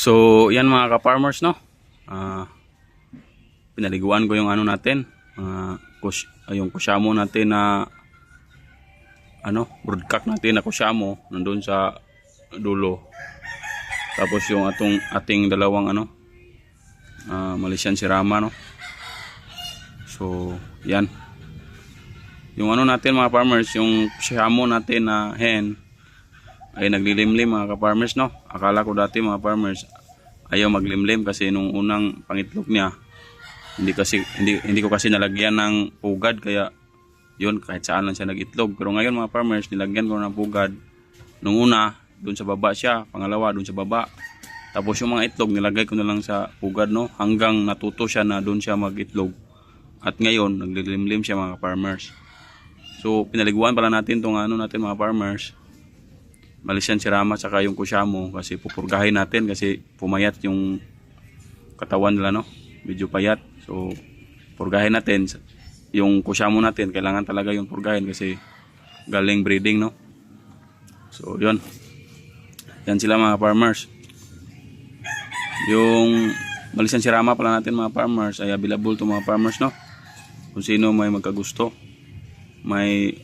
So, yan mga ka-farmers, no? Pinaliguan ko yung ano natin, yung kusyamo natin na broodcock natin na kusyamo nandun sa dulo. Tapos yung ating dalawang Malaysian Sirama, no? So, yan. Yung natin mga farmers, yung kusyamo natin na hen ay naglilimlim mga ka-farmers, no? Akala ko dati mga farmers ayaw maglimlim kasi nung unang pangitlog niya hindi ko kasi nalagyan ng pugad, kaya yun kahit saan lang siya nagitlog. Pero ngayon mga farmers, nilagyan ko ng pugad. Nung una doon sa baba siya, pangalawa doon sa baba, tapos yung mga itlog nilagay ko na lang sa pugad, no? Hanggang natuto siya na doon siya magitlog. At ngayon naglilimlim siya mga farmers. So pinaliguan pala natin tong natin mga farmers, Malaysian Sirama saka yung kusyamo, kasi pupurgahin natin kasi pumayat yung katawan nila, no? Medyo payat. So purgahin natin yung kusyamo natin, kailangan talaga yung purgahin kasi galing breeding, no? So yun, yan sila mga farmers. Yung Malaysian Sirama pala natin mga farmers ay available to mga farmers, no? Kung sino may magkagusto, may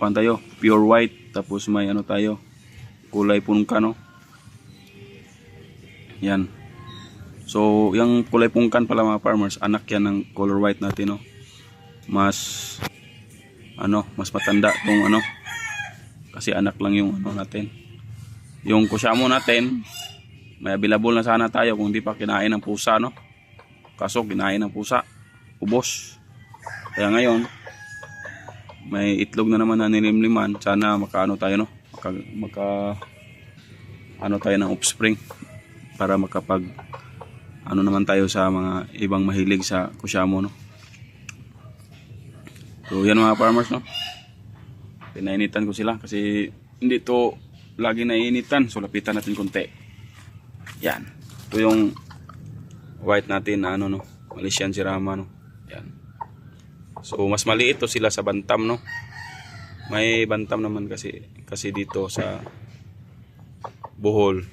tayo pure white, tapos may tayo kulay pungka, no? Yan. So yung kulay pungkan pala mga farmers, anak yan ng color white natin, no? Mas mas matanda tong kasi anak lang yung natin. Yung kusyamo natin may available na sana tayo kung hindi pa kinain ng pusa, no? Kaso kinain ng pusa, ubos. Kaya ngayon may itlog na naman na nilimliman. Sana makaano tayo, no? Maka tayo ng offspring para makapag naman tayo sa mga ibang mahilig sa kusyamo, no? So yan mga farmers, no? Pinainitan ko sila kasi hindi to lagi naiinitan. So lapitan natin konti. Yan. Ito yung white natin na no? Malaysian Sirama, no? Yan. So mas maliit to sila sa bantam, no? May bantam naman kasi dito sa Bohol.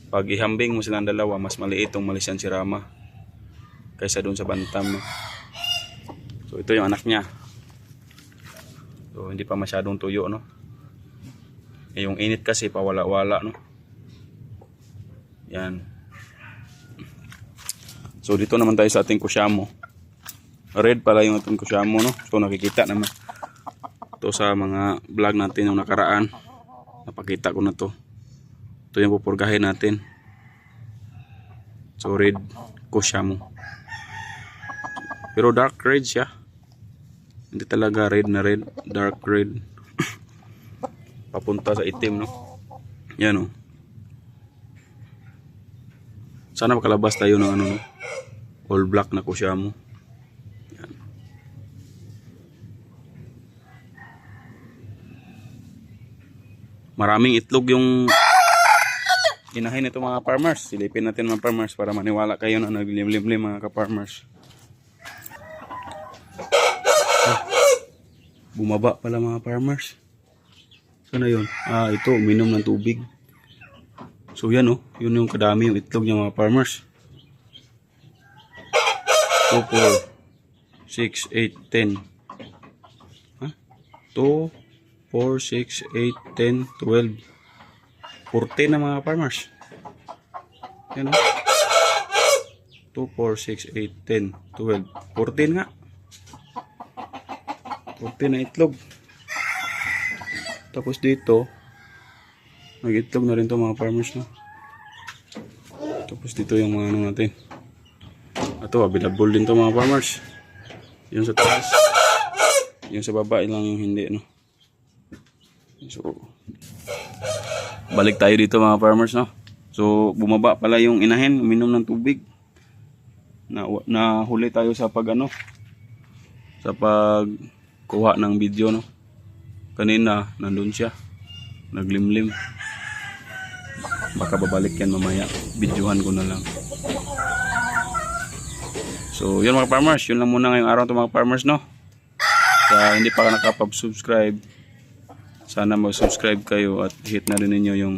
Pag ihambing mo silang dalawa, mas maliit tong Malaysian Sirama kaysa doon sa bantam, no? So ito yung anak niya. So hindi pa masyadong tuyo, no? Yung init kasi pawala-wala, no? Yan. So dito naman tayo sa ating kusyamo. Red pala yung ating kusyamo, no? So nakikita naman ito sa mga vlog natin yung nakaraan, napakita ko na to. Ito yung pupurgahin natin. So red kusyamo, pero dark red siya, hindi talaga red na red, dark red. Papunta sa itim, no? Yan, no? Sana makalabas tayo ng no? All black na kusyamo. Maraming itlog yung inahin ito mga farmers. Silipin natin mga farmers para maniwala kayo na naglimlim mga ka-farmers. Bumaba pala mga farmers. Sana yun? Ito, uminom ng tubig. So yan, oh, yun yung kadami yung itlog niya mga farmers. 2, 4, 6, 8, 10. 2, 4, 6, 8, 10, 12, 14 na mga farmers. Yan, o. 2, 4, 6, 8, 10, 12, 14 nga. 14 na itlog. Tapos dito nag-itlog na rin to mga farmers, no? Tapos dito yung mga natin. Ito, available din to mga farmers. Yung sa taas, yung sa baba lang yung hindi, no? So balik tayo dito mga farmers, no? So bumaba pala yung inahin, uminom ng tubig. Na huli tayo sa sa pagkuha ng video, no? Kanina nandun siya, naglimlim. Baka babalik yan mamaya, videohan ko na lang. So yun mga farmers, yun lang muna ngayong araw to mga farmers, no? Sa hindi pa nakapag-subscribe, sana mag-subscribe kayo at hit na rin ninyo yung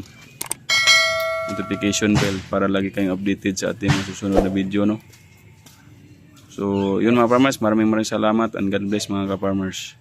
notification bell para lagi kayong updated sa ating mga susunod na video, no? So, yun mga farmers, maraming salamat and God bless mga ka-farmers.